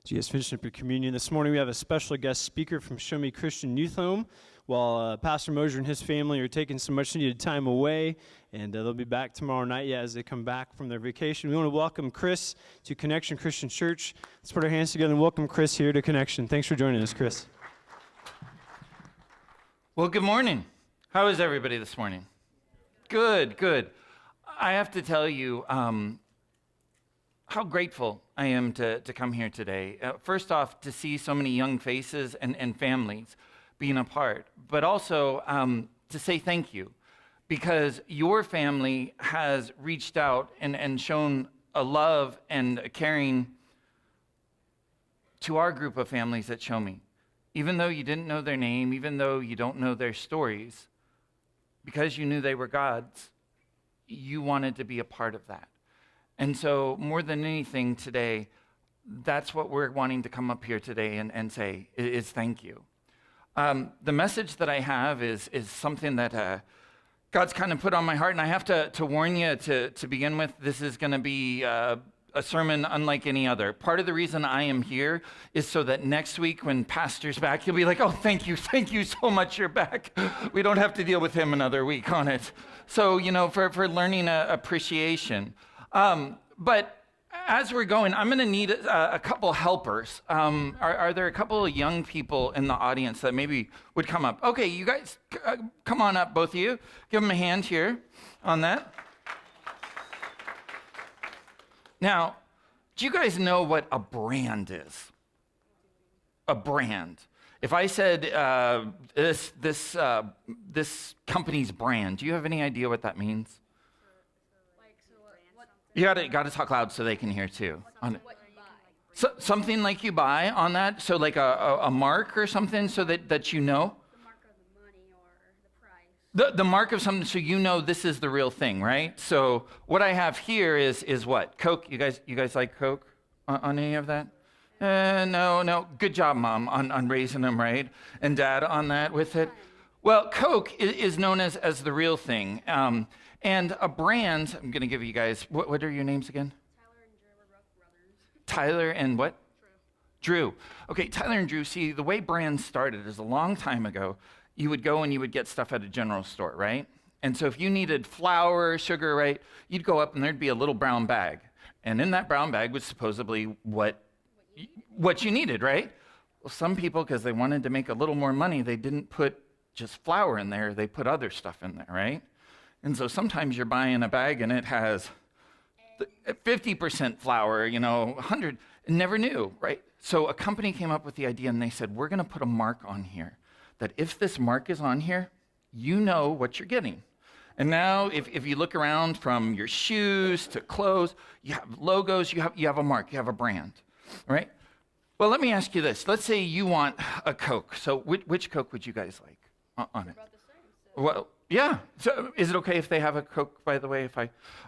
So you guys finishing up your communion. This morning we have a special guest speaker from Show Me Christian Youth Home, while Pastor Mosier and his family are taking some much-needed time away, and they'll be back tomorrow night as they come back from their vacation. We want to welcome Chris to Connection Christian Church. Let's put our hands together and welcome Chris here to Connection. Thanks for joining us, Chris. Well, good morning. How is everybody this morning? Good, good. I have to tell you how grateful I am to come here today. First off, to see so many young faces and families being a part, but also to say thank you, because your family has reached out and shown a love and a caring to our group of families at Show Me. Even though you didn't know their name, even though you don't know their stories, because you knew they were God's, you wanted to be a part of that. And so more than anything today, that's what we're wanting to come up here today and say is thank you. The message that I have is something that God's kind of put on my heart, and I have to warn you to begin with, this is going to be a sermon unlike any other. Part of the reason I am here is so that next week when Pastor's back, he'll be like, oh, thank you so much, you're back. We don't have to deal with him another week on it. So, for learning appreciation. But as we're going, I'm going to need a couple helpers. Are there a couple of young people in the audience that maybe would come up? Okay, you guys, come on up, both of you. Give them a hand here on that. Now, do you guys know what a brand is? A brand. If I said this company's brand, do you have any idea what that means? You got to talk loud so they can hear too. Something like you buy on that, so like a mark or something, so that you know. The mark of the money or the price. The mark of something, so you know this is the real thing, right? So what I have here is what? Coke. You guys like Coke on any of that? No. Good job, Mom, on raising them right, and Dad on that with it. Well, Coke is known as the real thing. And a brand, I'm going to give you guys, what are your names again? Tyler and Drew were both brothers. Tyler and what? Drew. Okay, Tyler and Drew, see, the way brands started is a long time ago. You would go and you would get stuff at a general store, right? And so if you needed flour, sugar, right, you'd go up and there'd be a little brown bag. And in that brown bag was supposedly what you needed, right? Well, some people, because they wanted to make a little more money, they didn't put just flour in there, they put other stuff in there, right? And so sometimes you're buying a bag and it has 50% flour, 100, never knew, right? So a company came up with the idea and they said, we're going to put a mark on here, that if this mark is on here, you know what you're getting. And now if you look around from your shoes to clothes, you have logos, you have a mark, you have a brand, right? Well, let me ask you this. Let's say you want a Coke. So which Coke would you guys like on it? Well, yeah. So is it okay if they have a Coke, by the way?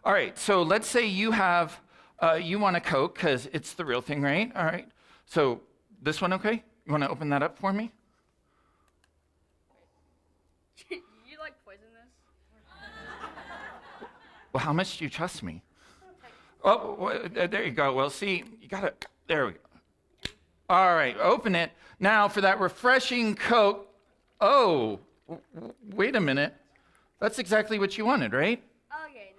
All right. So let's say you want a Coke because it's the real thing, right? All right. So this one, okay? You want to open that up for me? You like poison this? Well, how much do you trust me? Oh, well, there you go. Well, see, you got to, there we go. All right, open it. Now for that refreshing Coke. Oh, wait a minute. That's exactly what you wanted, right? Okay,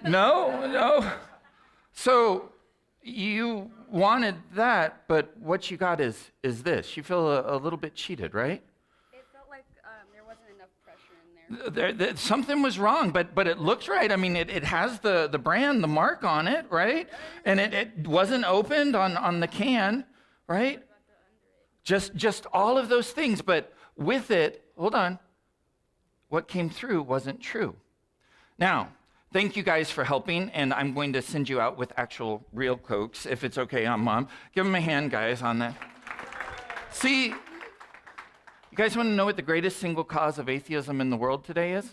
no. No. So you wanted that, but what you got is this. You feel a little bit cheated, right? It felt like there wasn't enough pressure in there. Something was wrong, but it looks right. I mean, it has the brand, the mark on it, right? And it wasn't opened on the can, right? Just all of those things, but with it, hold on, what came through wasn't true. Now, thank you guys for helping, and I'm going to send you out with actual real Cokes, if it's okay on Mom. Give them a hand, guys, on that. See, you guys want to know what the greatest single cause of atheism in the world today is?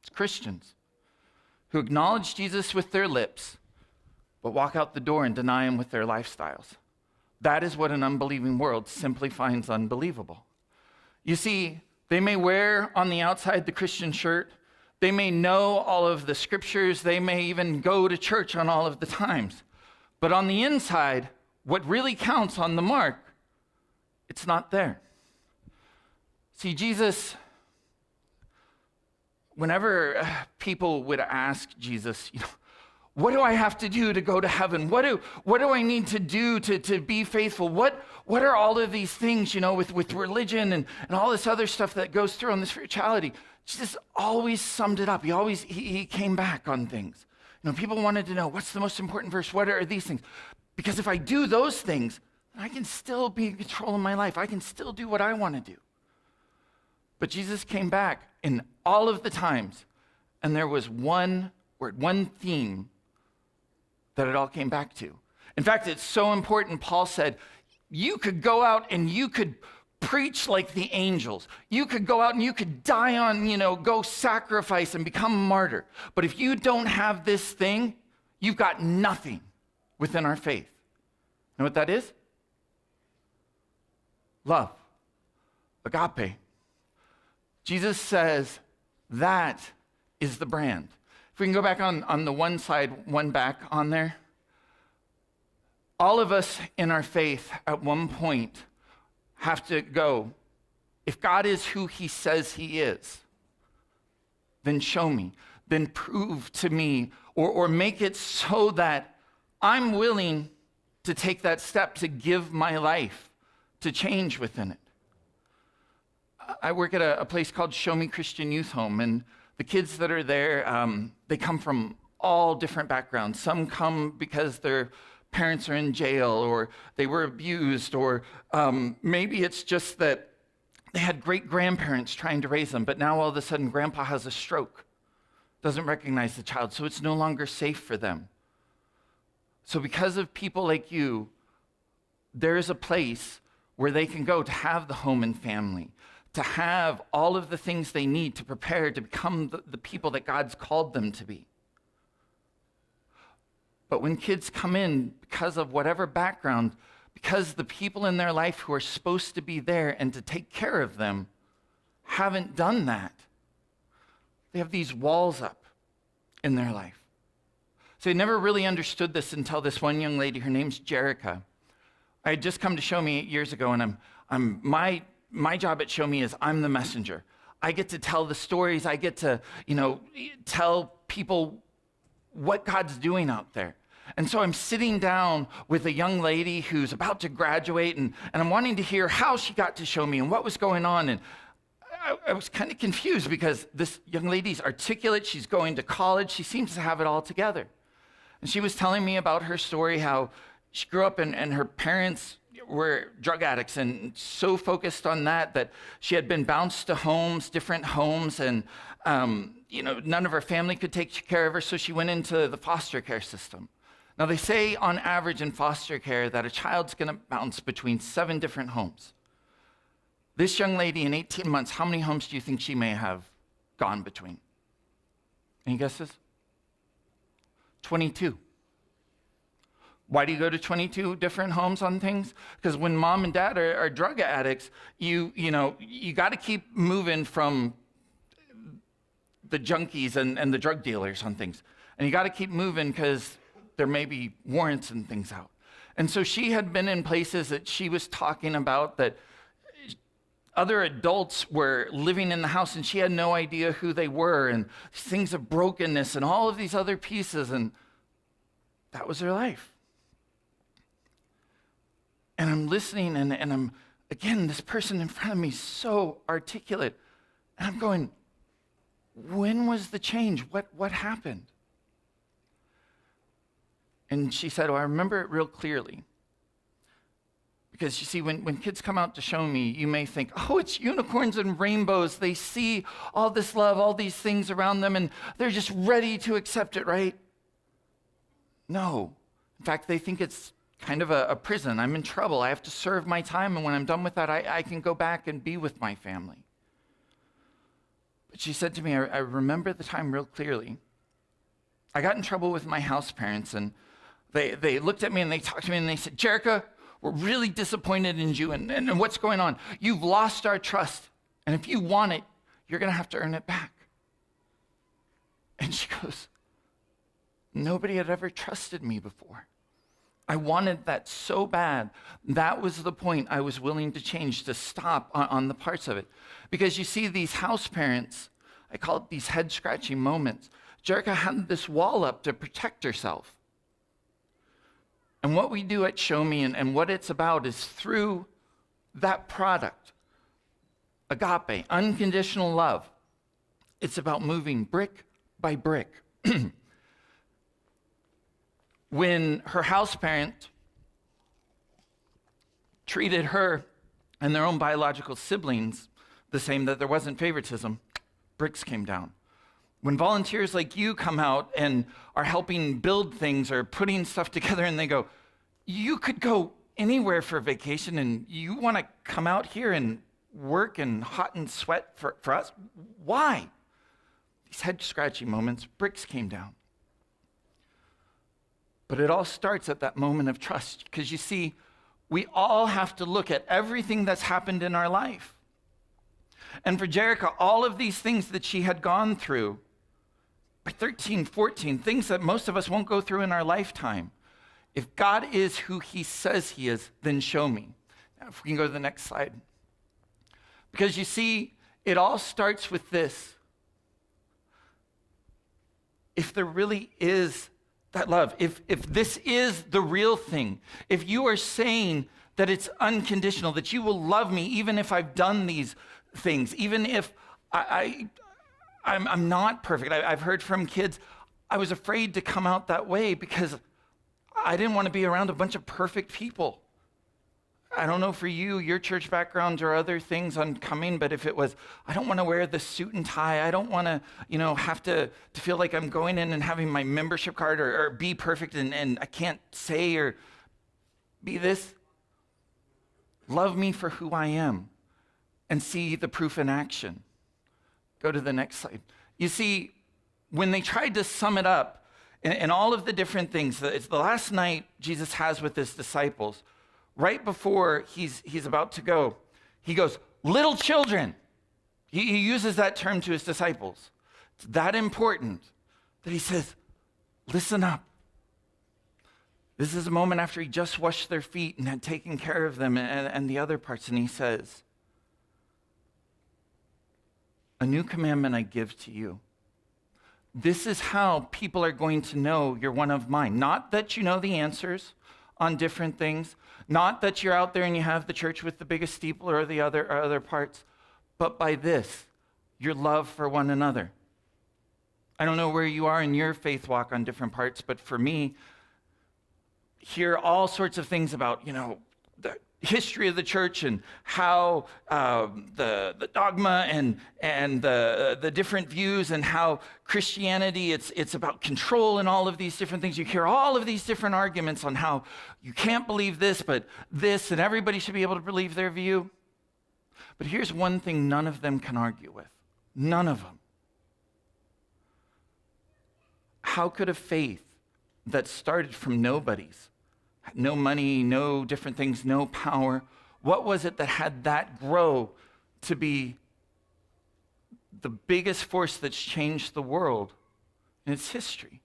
It's Christians who acknowledge Jesus with their lips, but walk out the door and deny him with their lifestyles. That is what an unbelieving world simply finds unbelievable. You see, they may wear on the outside the Christian shirt. They may know all of the scriptures. They may even go to church on all of the times. But on the inside, what really counts on the mark, it's not there. See, Jesus, whenever people would ask Jesus, what do I have to do to go to heaven? What do I need to do to be faithful? What are all of these things, with religion and all this other stuff that goes through on the spirituality? Jesus always summed it up. He came back on things. People wanted to know, what's the most important verse? What are these things? Because if I do those things, I can still be in control of my life. I can still do what I want to do. But Jesus came back in all of the times, and there was one word, one theme that it all came back to. In fact, it's so important, Paul said, you could go out and you could preach like the angels. You could go out and you could die on, go sacrifice and become a martyr. But if you don't have this thing, you've got nothing within our faith. Know what that is? Love. Agape. Jesus says that is the brand. If we can go back on the one side, one back on there. All of us in our faith at one point have to go, if God is who he says he is, then show me, then prove to me, or make it so that I'm willing to take that step to give my life to change within it. I work at a place called Show Me Christian Youth Home, and the kids that are there, they come from all different backgrounds. Some come because their parents are in jail, or they were abused, or maybe it's just that they had great grandparents trying to raise them, but now all of a sudden grandpa has a stroke, doesn't recognize the child, so it's no longer safe for them. So because of people like you, there is a place where they can go to have the home and family, to have all of the things they need to prepare to become the people that God's called them to be. But when kids come in, because of whatever background, because the people in their life who are supposed to be there and to take care of them haven't done that, they have these walls up in their life. So I never really understood this until this one young lady, her name's Jerica. I had just come to Show Me 8 years ago, and my job at Show Me is I'm the messenger. I get to tell the stories. I get to, tell people what God's doing out there. And so I'm sitting down with a young lady who's about to graduate, and I'm wanting to hear how she got to Show Me and what was going on. And I was kind of confused because this young lady's articulate. She's going to college. She seems to have it all together. And she was telling me about her story, how she grew up and her parents were drug addicts and so focused on that she had been bounced to homes, different homes, and none of her family could take care of her, so she went into the foster care system. Now, they say on average in foster care that a child's going to bounce between 7 different homes. This young lady in 18 months, how many homes do you think she may have gone between? Any guesses? 22. Why do you go to 22 different homes on things? Because when mom and dad are drug addicts, you got to keep moving from the junkies and the drug dealers on things. And you got to keep moving because there may be warrants and things out. And so she had been in places that she was talking about that other adults were living in the house, and she had no idea who they were, and things of brokenness and all of these other pieces, and that was her life. And I'm listening, and I'm, again, this person in front of me is so articulate. And I'm going, when was the change? What happened? And she said, I remember it real clearly. Because you see, when kids come out to Show Me, you may think, oh, it's unicorns and rainbows. They see all this love, all these things around them, and they're just ready to accept it, right? No. In fact, they think it's kind of a prison. I'm in trouble. I have to serve my time, and when I'm done with that, I can go back and be with my family. But she said to me, I remember the time real clearly. I got in trouble with my house parents, and they looked at me and they talked to me and they said, Jerica, we're really disappointed in you, and what's going on? You've lost our trust, and if you want it, you're going to have to earn it back. And she goes, nobody had ever trusted me before. I wanted that so bad. That was the point I was willing to change, to stop on the parts of it. Because you see, these house parents, I call it these head-scratching moments. Jerica had this wall up to protect herself. And what we do at Show Me and what it's about is through that product, agape, unconditional love. It's about moving brick by brick. When her house parent treated her and their own biological siblings the same, that there wasn't favoritism, bricks came down. When volunteers like you come out and are helping build things or putting stuff together and they go, you could go anywhere for a vacation and you want to come out here and work and hot and sweat for us? Why? These head-scratching moments, bricks came down. But it all starts at that moment of trust, because you see, we all have to look at everything that's happened in our life. And for Jerica, all of these things that she had gone through, by 13, 14, things that most of us won't go through in our lifetime. If God is who he says he is, then show me. Now, if we can go to the next slide. Because you see, it all starts with this. If there really is that love, if this is the real thing, if you are saying that it's unconditional, that you will love me even if I've done these things, even if I'm not perfect. I've heard from kids, I was afraid to come out that way because I didn't want to be around a bunch of perfect people. I don't know for you, your church backgrounds or other things coming, but if it was, I don't want to wear the suit and tie. I don't want to, have to feel like I'm going in and having my membership card or be perfect and I can't say or be this. Love me for who I am and see the proof in action. Go to the next slide. You see, when they tried to sum it up and all of the different things, it's the last night Jesus has with his disciples. Right before he's about to go, he goes, little children. He uses that term to his disciples. It's that important that he says, listen up. This is a moment after he just washed their feet and had taken care of them and the other parts. And he says, a new commandment I give to you. This is how people are going to know you're one of mine. Not that you know the answers on different things, not that you're out there and you have the church with the biggest steeple or the other parts, but by this, your love for one another. I don't know where you are in your faith walk on different parts, but for me, hear all sorts of things about, the history of the church and how the dogma and the different views and how Christianity, it's about control and all of these different things. You hear all of these different arguments on how you can't believe this, but this, and everybody should be able to believe their view. But here's one thing none of them can argue with. None of them. How could a faith that started from nobody's, no money, no different things, no power, what was it that had that grow to be the biggest force that's changed the world in its history?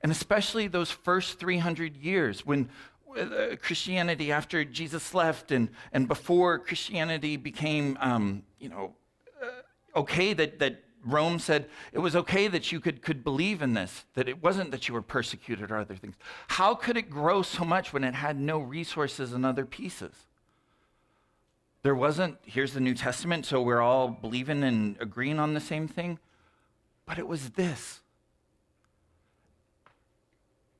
And especially those first 300 years when Christianity, after Jesus left and before Christianity became, okay, that Rome said it was okay that you could believe in this, that it wasn't that you were persecuted or other things. How could it grow so much when it had no resources and other pieces? There wasn't, here's the New Testament, so we're all believing and agreeing on the same thing. But it was this.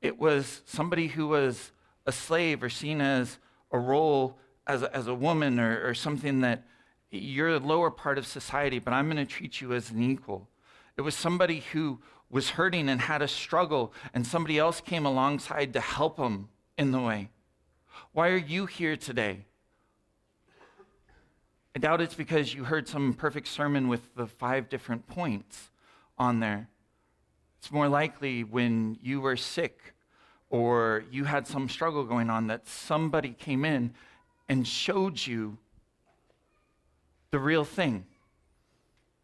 It was somebody who was a slave or seen as a role as a woman or something that you're the lower part of society, but I'm going to treat you as an equal. It was somebody who was hurting and had a struggle, and somebody else came alongside to help them in the way. Why are you here today? I doubt it's because you heard some perfect sermon with the 5 different points on there. It's more likely when you were sick or you had some struggle going on that somebody came in and showed you the real thing.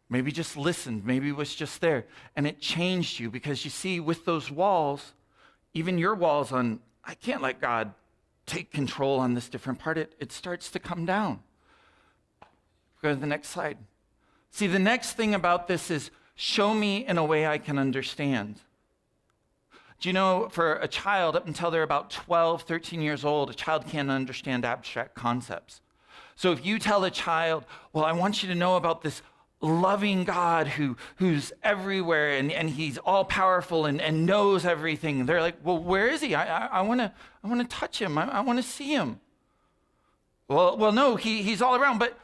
Maybe just listened, maybe was just there, and it changed you because you see, with those walls, even your walls on I can't let God take control on this different part. It starts to come down. Go to the next slide. See, the next thing about this is show me in a way I can understand. Do you know, for a child, up until they're about 12, 13 years old, a child can't understand abstract concepts. So if you tell a child, well, I want you to know about this loving God who's everywhere and he's all powerful and knows everything, they're like, well, where is he? I want to touch him. I want to see him. Well, no, he's all around, but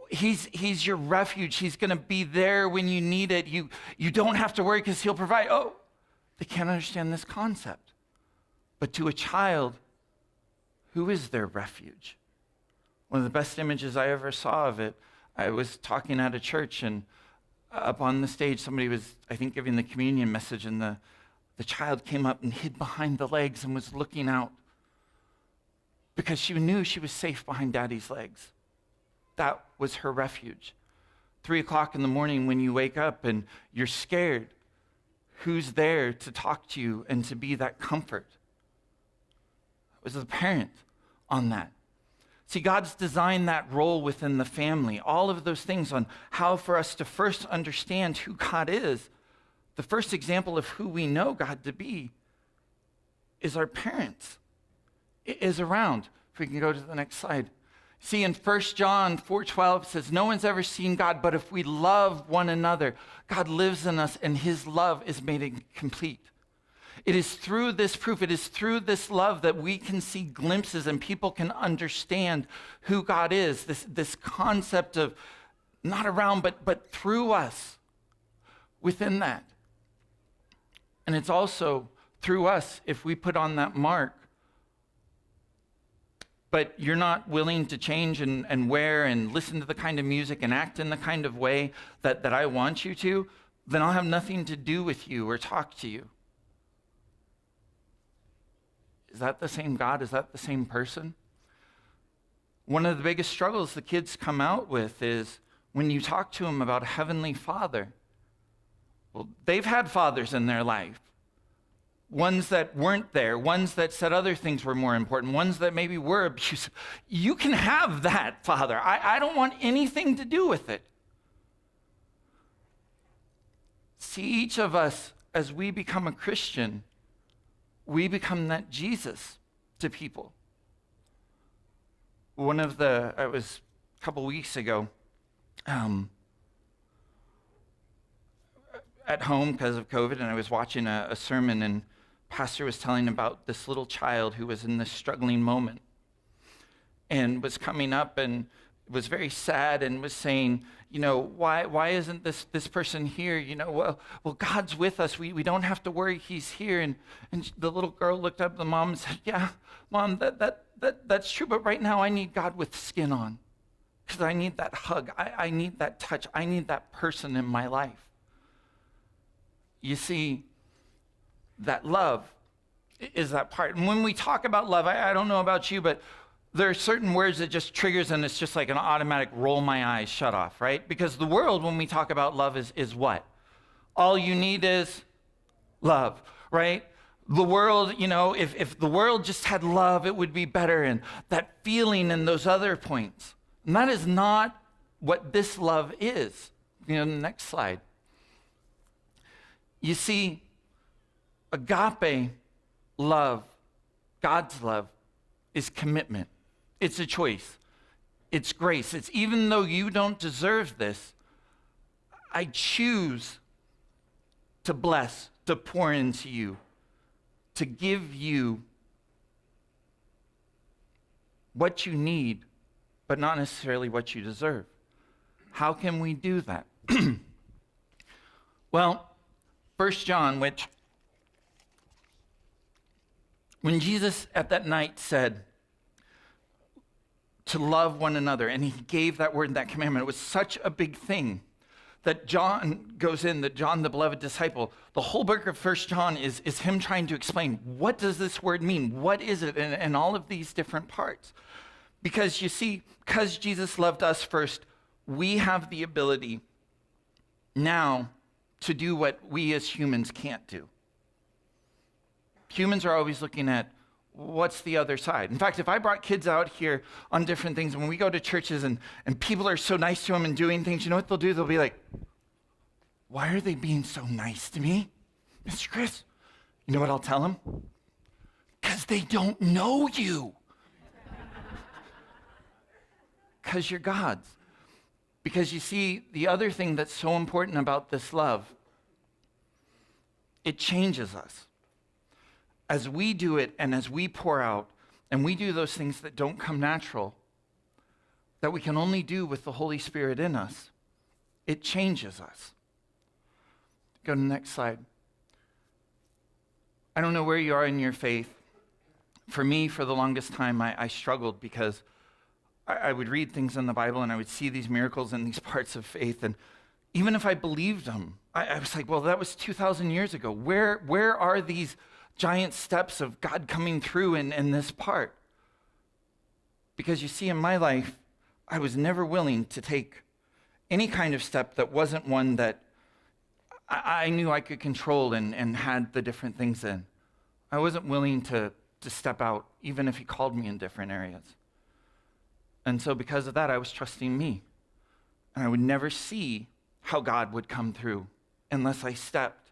he's your refuge. He's going to be there when you need it. You don't have to worry because he'll provide. Oh, they can't understand this concept. But to a child, who is their refuge? One of the best images I ever saw of it, I was talking at a church, and up on the stage, somebody was, I think, giving the communion message, and the child came up and hid behind the legs and was looking out because she knew she was safe behind Daddy's legs. That was her refuge. 3 o'clock in the morning when you wake up and you're scared, who's there to talk to you and to be that comfort? It was the parent on that. See, God's designed that role within the family, all of those things on how for us to first understand who God is. The first example of who we know God to be is our parents. It is around. If we can go to the next slide. See, in 1 John 4:12 it says, no one's ever seen God, but if we love one another, God lives in us and his love is made complete. It is through this proof, it is through this love that we can see glimpses and people can understand who God is, this concept of not around, but through us, within that. And it's also through us if we put on that mark, but you're not willing to change and wear and listen to the kind of music and act in the kind of way that I want you to, then I'll have nothing to do with you or talk to you. Is that the same God? Is that the same person? One of the biggest struggles the kids come out with is when you talk to them about a heavenly Father. Well, they've had fathers in their life. Ones that weren't there, ones that said other things were more important, ones that maybe were abusive. You can have that, Father. I don't want anything to do with it. See, each of us, as we become a Christian, we become that Jesus to people. It was a couple weeks ago, at home because of COVID, and I was watching a sermon, and pastor was telling about this little child who was in this struggling moment and was coming up and was very sad and was saying, why isn't this person here? Well, God's with us. We don't have to worry. He's here. And the little girl looked up at the mom and said, yeah, Mom, that's true. But right now I need God with skin on because I need that hug. I need that touch. I need that person in my life. You see, that love is that part. And when we talk about love, I don't know about you, but there are certain words that just triggers and it's just like an automatic roll my eyes, shut off, right? Because the world, when we talk about love, is what? All you need is love, right? The world, if the world just had love, it would be better. And that feeling and those other points. And that is not what this love is. The next slide. You see, agape love, God's love, is commitment. It's a choice. It's grace. It's even though you don't deserve this, I choose to bless, to pour into you, to give you what you need, but not necessarily what you deserve. How can we do that? Well, 1 John, when Jesus at that night said to love one another, and he gave that word and that commandment, it was such a big thing that John goes in, that John, the beloved disciple, the whole book of 1 John is him trying to explain, what does this word mean? What is it? And all of these different parts. Because you see, because Jesus loved us first, we have the ability now to do what we as humans can't do. Humans are always looking at what's the other side. In fact, if I brought kids out here on different things, when we go to churches and people are so nice to them and doing things, you know what they'll do? They'll be like, why are they being so nice to me, Mr. Chris? You know what I'll tell them? Because they don't know you. Because you're God's. Because you see, the other thing that's so important about this love, it changes us. As we do it and as we pour out and we do those things that don't come natural, that we can only do with the Holy Spirit in us, it changes us. Go to the next slide. I don't know where you are in your faith. For me, for the longest time, I struggled because I would read things in the Bible and I would see these miracles and these parts of faith. And even if I believed them, I was like, well, that was 2,000 years ago. Where are these giant steps of God coming through in this part? Because you see, in my life, I was never willing to take any kind of step that wasn't one that I knew I could control and had the different things in. I wasn't willing to step out, even if he called me in different areas. And so because of that, I was trusting me. And I would never see how God would come through unless I stepped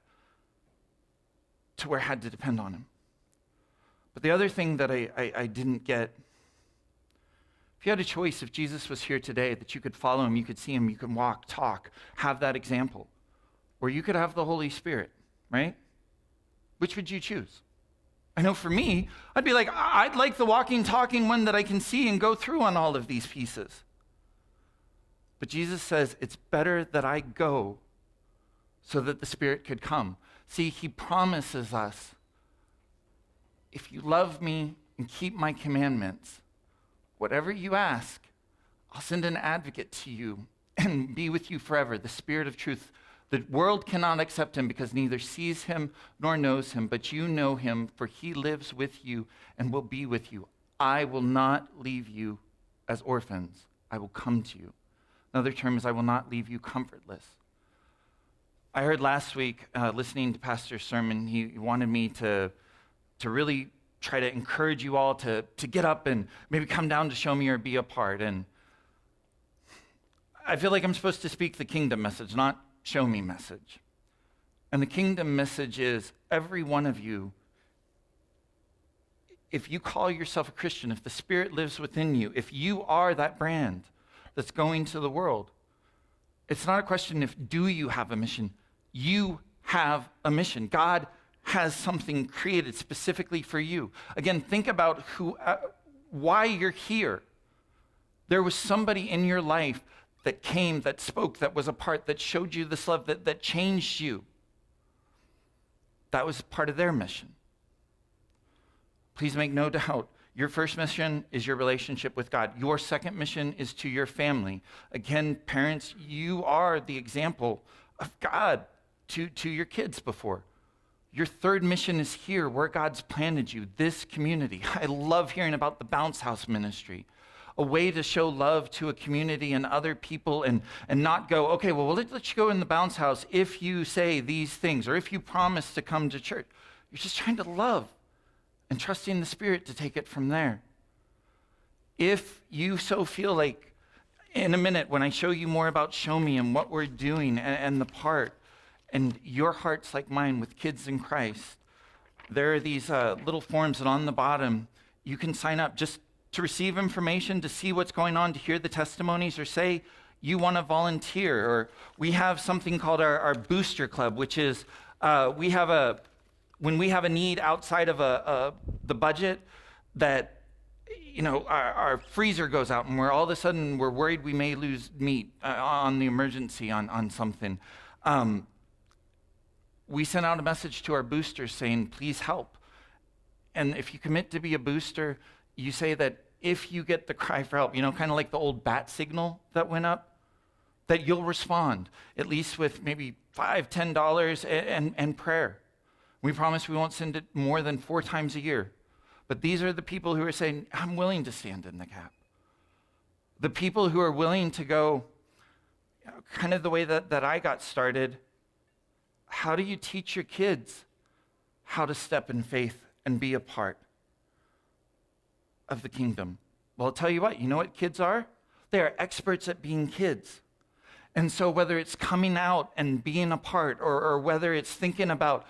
to where I had to depend on him. But the other thing that I didn't get, if you had a choice, if Jesus was here today, that you could follow him, you could see him, you could walk, talk, have that example, or you could have the Holy Spirit, right? Which would you choose? I know for me, I'd be like, I'd like the walking, talking one that I can see and go through on all of these pieces. But Jesus says, it's better that I go so that the Spirit could come. See, he promises us, if you love me and keep my commandments, whatever you ask, I'll send an advocate to you and be with you forever, the Spirit of truth. The world cannot accept him because neither sees him nor knows him, but you know him, for he lives with you and will be with you. I will not leave you as orphans. I will come to you. Another term is, I will not leave you comfortless. I heard last week, listening to Pastor's sermon, he wanted me to really try to encourage you all to get up and maybe come down to show me or be a part. And I feel like I'm supposed to speak the kingdom message, not show me message. And the kingdom message is, every one of you, if you call yourself a Christian, if the Spirit lives within you, if you are that brand that's going to the world, it's not a question of do you have a mission. You have a mission. God has something created specifically for you. Again, think about why you're here. There was somebody in your life that came, that spoke, that was a part, that showed you this love, that changed you. That was part of their mission. Please make no doubt, your first mission is your relationship with God. Your second mission is to your family. Again, parents, you are the example of God to your kids before. Your third mission is here, where God's planted you, this community. I love hearing about the Bounce House ministry. A way to show love to a community and other people and not go, okay, well, let's let you go in the bounce house if you say these things or if you promise to come to church. You're just trying to love and trusting the Spirit to take it from there. If you so feel like, in a minute, when I show you more about Show Me and what we're doing and the part, and your heart's like mine with kids in Christ, there are these little forms, and on the bottom, you can sign up just to receive information, to see what's going on, to hear the testimonies, or say you want to volunteer. Or we have something called our Booster Club, which is when we have a need outside of the budget that, you know, our freezer goes out and we're all of a sudden we're worried we may lose meat on the emergency on something. We sent out a message to our boosters saying, please help. And if you commit to be a booster, you say that if you get the cry for help, you know, kind of like the old bat signal that went up, that you'll respond, at least with maybe $5, $10 and prayer. We promise we won't send it more than 4 times a year. But these are the people who are saying, I'm willing to stand in the gap. The people who are willing to go, you know, kind of the way that I got started. How do you teach your kids how to step in faith and be a part of the kingdom? Well, I'll tell you what, you know what kids are? They are experts at being kids. And so whether it's coming out and being a part, or whether it's thinking about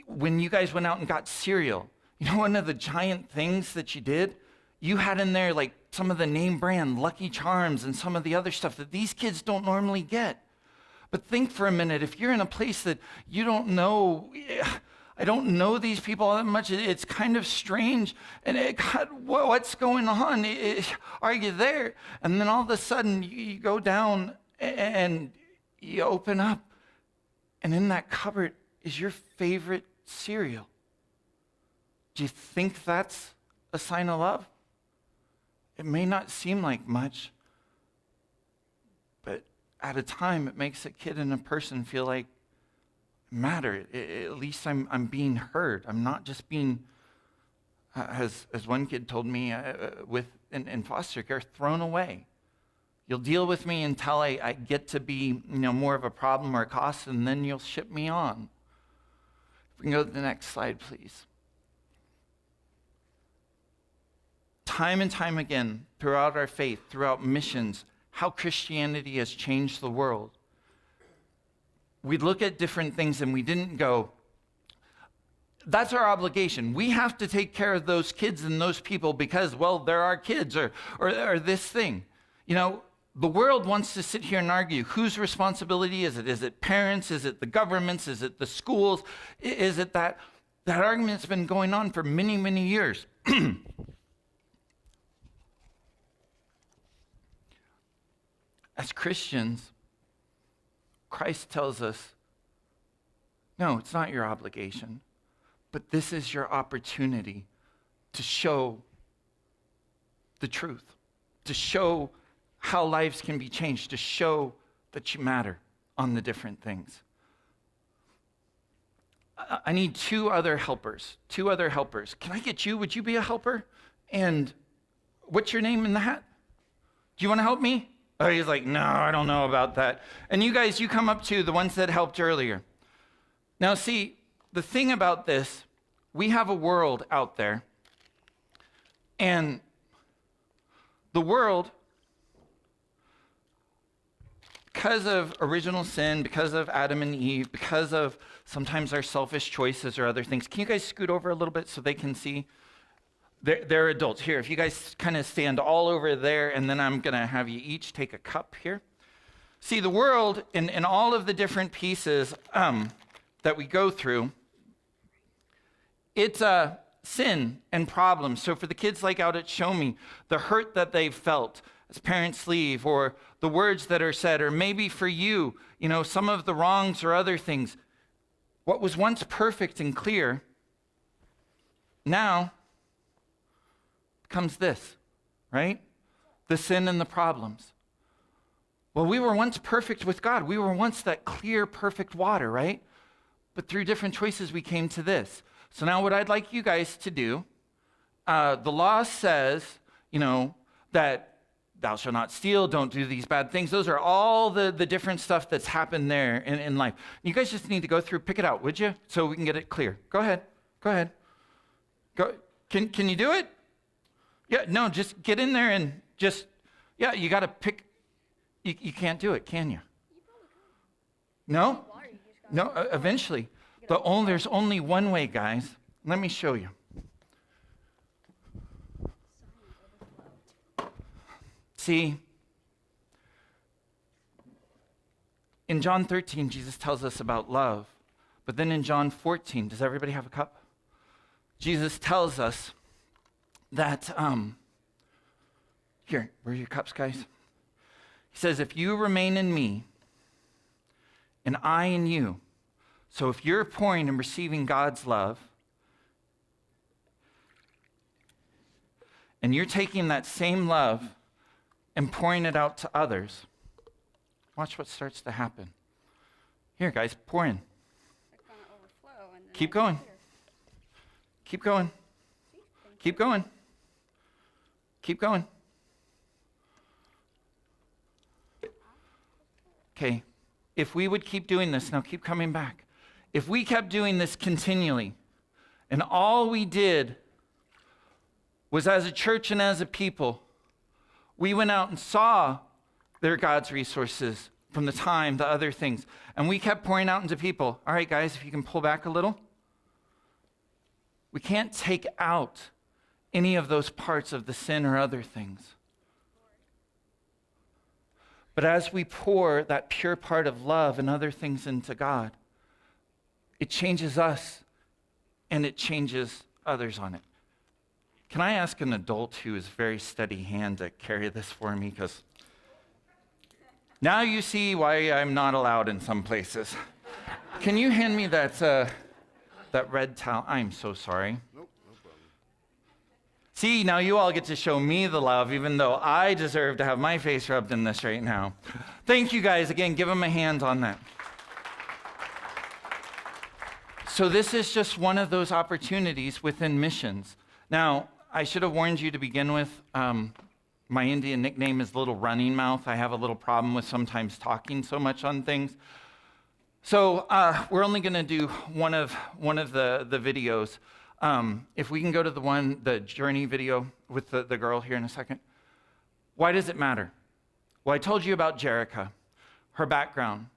when you guys went out and got cereal, you know, one of the giant things that you did, you had in there like some of the name brand Lucky Charms and some of the other stuff that these kids don't normally get. But think for a minute, if you're in a place that you don't know, I don't know these people that much, it's kind of strange, and God, what's going on? Are you there? And then all of a sudden you go down and you open up, and in that cupboard is your favorite cereal. Do you think that's a sign of love? It may not seem like much, but at a time it makes a kid and a person feel like matter. At least I'm being heard. I'm not just being, as one kid told me in foster care, thrown away. You'll deal with me until I get to be, more of a problem or a cost, and then you'll ship me on. If we can go to the next slide, please. Time and time again, throughout our faith, throughout missions, how Christianity has changed the world. We look at different things and we didn't go, that's our obligation. We have to take care of those kids and those people because, well, they're our kids or this thing. The world wants to sit here and argue, whose responsibility is it? Is it parents? Is it the governments? Is it the schools? Is it that argument's been going on for many, many years? As Christians, Christ tells us, no, it's not your obligation, but this is your opportunity to show the truth, to show how lives can be changed, to show that you matter on the different things. I need two other helpers. Can I get you? Would you be a helper? And what's your name in the hat? Do you want to help me? Oh, he's like, no, I don't know about that. And you guys, you come up to the ones that helped earlier. Now, see, the thing about this, we have a world out there, and the world, because of original sin, because of Adam and Eve, because of sometimes our selfish choices or other things. Can you guys scoot over a little bit so they can see? They're adults. Here, if you guys kind of stand all over there, and then I'm going to have you each take a cup here. See, the world, in all of the different pieces that we go through, it's sin and problems. So for the kids like out at Show Me, the hurt that they've felt as parents leave, or the words that are said, or maybe for you, some of the wrongs or other things. What was once perfect and clear, now comes this, right? The sin and the problems. Well, we were once perfect with God. We were once that clear, perfect water, right? But through different choices, we came to this. So now what I'd like you guys to do, the law says, that thou shalt not steal, don't do these bad things. Those are all the different stuff that's happened there in life. You guys just need to go through, pick it out, would you? So we can get it clear. Go ahead. Go. Can you do it? Yeah, no, just get in there and you got to pick. You can't do it, can you? No? No, eventually. There's only one way, guys. Let me show you. See, in John 13, Jesus tells us about love. But then in John 14, does everybody have a cup? Jesus tells us that, here, where are your cups, guys? He says, if you remain in me, and I in you, so if you're pouring and receiving God's love, and you're taking that same love and pouring it out to others, watch what starts to happen. Here, guys, pour in. Keep going. Keep going. Keep going. Keep going. Okay, if we would keep doing this, now keep coming back. If we kept doing this continually, And all we did was, as a church and as a people, we went out and saw their God's resources from the time, the other things. And we kept pouring out into people. All right, guys, if you can pull back a little. We can't take out any of those parts of the sin or other things. But as we pour that pure part of love and other things into God, it changes us and it changes others on it. Can I ask an adult who is very steady hand to carry this for me? Because now you see why I'm not allowed in some places. Can you hand me that red towel? I'm so sorry. Nope, no problem. See, now you all get to show me the love, even though I deserve to have my face rubbed in this right now. Thank you guys again. Give them a hand on that. So this is just one of those opportunities within missions. Now, I should have warned you to begin with. My Indian nickname is Little Running Mouth. I have a little problem with sometimes talking so much on things. So we're only going to do one of the videos. If we can go to the journey video with the girl here in a second. Why does it matter? Well, I told you about Jerica, her background,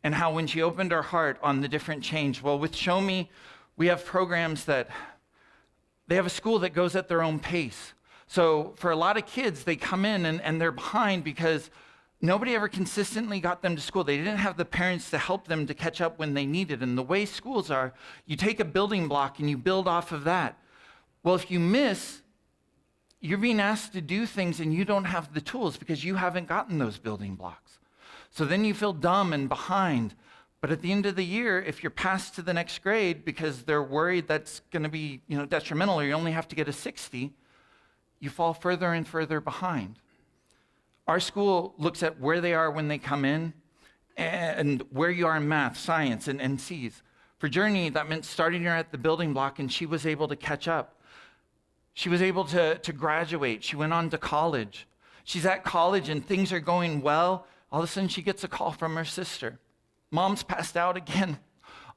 and how when she opened her heart on the different change. Well, with Show Me, we have programs that they have a school that goes at their own pace. So for a lot of kids, they come in and they're behind because nobody ever consistently got them to school. They didn't have the parents to help them to catch up when they needed. And the way schools are, you take a building block and you build off of that. Well, if you miss, you're being asked to do things and you don't have the tools because you haven't gotten those building blocks. So then you feel dumb and behind. But at the end of the year, if you're passed to the next grade because they're worried that's going to be, detrimental, or you only have to get a 60, you fall further and further behind. Our school looks at where they are when they come in and where you are in math, science, and C's. For Journey, that meant starting her at the building block, and she was able to catch up. She was able to graduate. She went on to college. She's at college and things are going well. All of a sudden, she gets a call from her sister. Mom's passed out again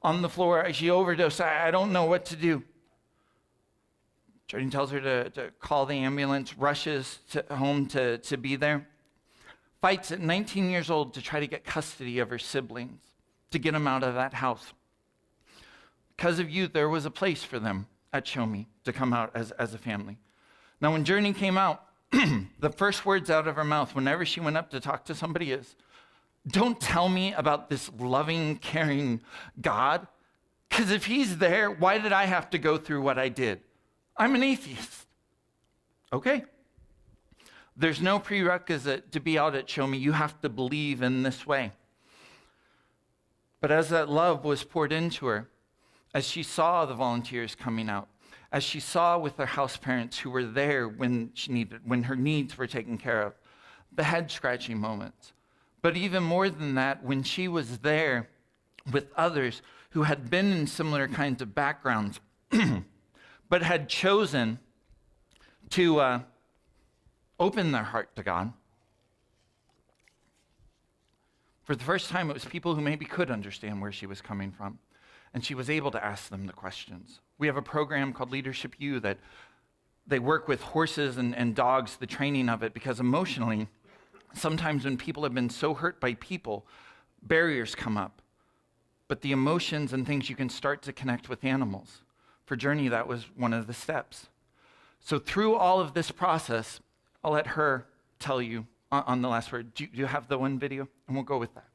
on the floor. She overdosed. I don't know what to do. Jordan tells her to call the ambulance, rushes home to be there. Fights at 19 years old to try to get custody of her siblings, to get them out of that house. Because of you, there was a place for them at Show Me to come out as a family. Now, when Journey came out, the first words out of her mouth whenever she went up to talk to somebody is, "Don't tell me about this loving, caring God, because if he's there, why did I have to go through what I did? I'm an atheist." Okay. There's no prerequisite to be out at Show Me. You have to believe in this way. But as that love was poured into her, as she saw the volunteers coming out, as she saw with her house parents who were there when her needs were taken care of, the head scratching moments. But even more than that, when she was there with others who had been in similar kinds of backgrounds, but had chosen to open their heart to God. For the first time, it was people who maybe could understand where she was coming from, and she was able to ask them the questions. We have a program called Leadership U that they work with horses and dogs, the training of it, because emotionally, sometimes when people have been so hurt by people, barriers come up. But the emotions and things, you can start to connect with animals. For Journey, that was one of the steps. So through all of this process, I'll let her tell you on the last word. Do you have the one video? And we'll go with that.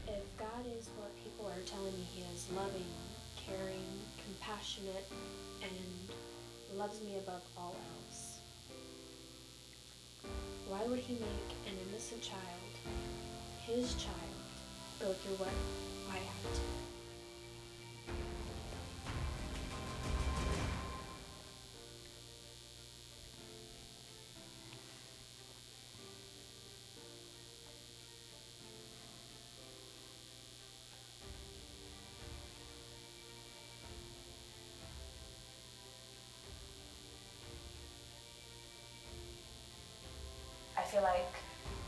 If God is what people are telling me he is, loving, caring, compassionate, and loves me above all else, why would he make an innocent child, his child, go through what I had to? I feel like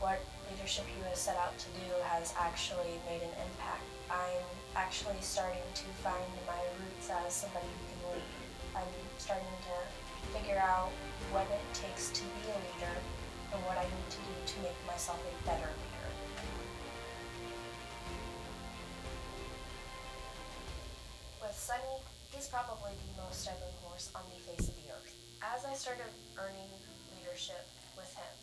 what Leadership U has set out to do has actually made an impact. I'm actually starting to find my roots as somebody who can lead. I'm starting to figure out what it takes to be a leader and what I need to do to make myself a better leader. With Sunny, he's probably the most stubborn horse on the face of the earth. As I started earning leadership with him,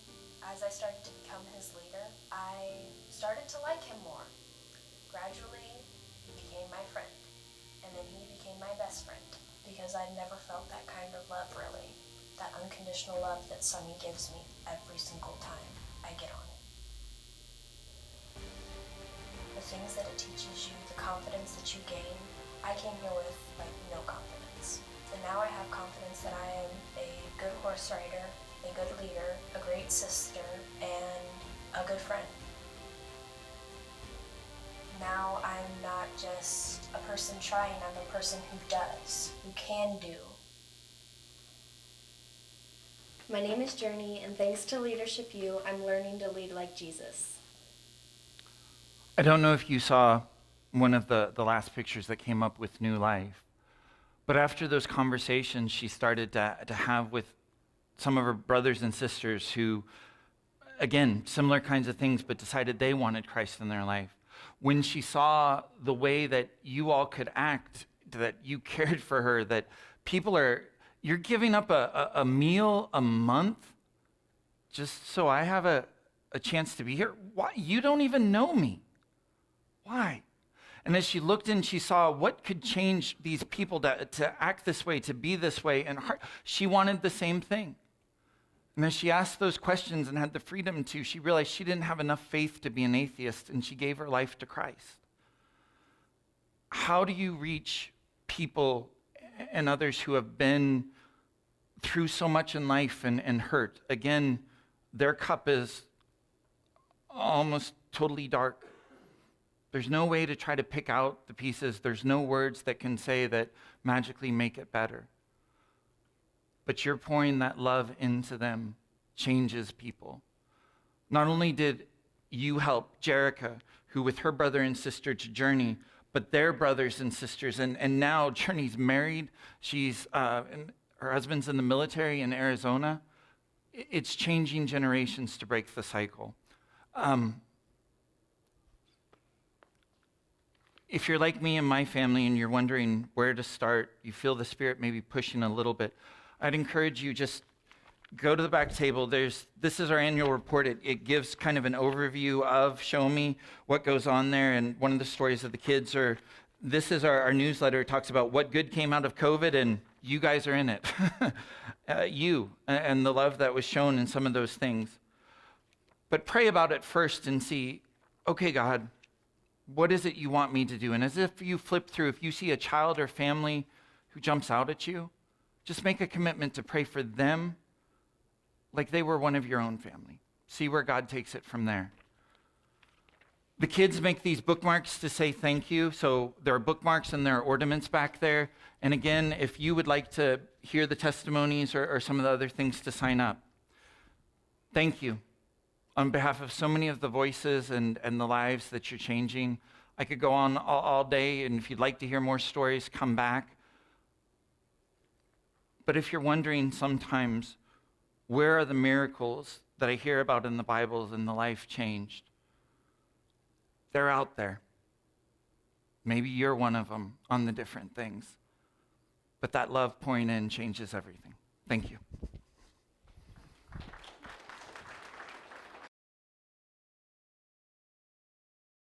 as I started to become his leader, I started to like him more. Gradually, he became my friend, and then he became my best friend, because I'd never felt that kind of love, really. That unconditional love that Sunny gives me every single time I get on it. The things that it teaches you, the confidence that you gain, I came here with no confidence. And now I have confidence that I am a good horse rider, a good leader, a great sister, and a good friend. Now I'm not just a person trying, I'm a person who does, who can do. My name is Journey, and thanks to Leadership U, I'm learning to lead like Jesus. I don't know if you saw one of the last pictures that came up with New Life, but after those conversations she started to have with some of her brothers and sisters who, again, similar kinds of things, but decided they wanted Christ in their life. When she saw the way that you all could act, that you cared for her, that you're giving up a meal a month just so I have a chance to be here. Why? You don't even know me. Why? And as she looked in, she saw what could change these people to act this way, to be this way, and she wanted the same thing. And as she asked those questions and had the freedom to, she realized she didn't have enough faith to be an atheist, and she gave her life to Christ. How do you reach people and others who have been through so much in life and hurt? Again, their cup is almost totally dark. There's no way to try to pick out the pieces. There's no words that can say that magically make it better. But you're pouring that love into them changes people. Not only did you help Jerica, who with her brother and sister to journey, but their brothers and sisters. And now Journey's married. She's and her husband's in the military in Arizona. It's changing generations to break the cycle. If you're like me and my family and you're wondering where to start, you feel the Spirit maybe pushing a little bit, I'd encourage you just go to the back table. This is our annual report. It gives kind of an overview of Show Me, what goes on there. And one of the stories of the kids this is our newsletter. It talks about what good came out of COVID, and you guys are in it. You and the love that was shown in some of those things. But pray about it first and see, okay, God, what is it you want me to do? And as if you flip through, if you see a child or family who jumps out at you, just make a commitment to pray for them like they were one of your own family. See where God takes it from there. The kids make these bookmarks to say thank you. So there are bookmarks and there are ornaments back there. And again, if you would like to hear the testimonies or some of the other things, to sign up. Thank you. On behalf of so many of the voices and the lives that you're changing. I could go on all day, and if you'd like to hear more stories, come back. But if you're wondering sometimes, where are the miracles that I hear about in the Bible and the life changed? They're out there. Maybe you're one of them on the different things. But that love pouring in changes everything. Thank you.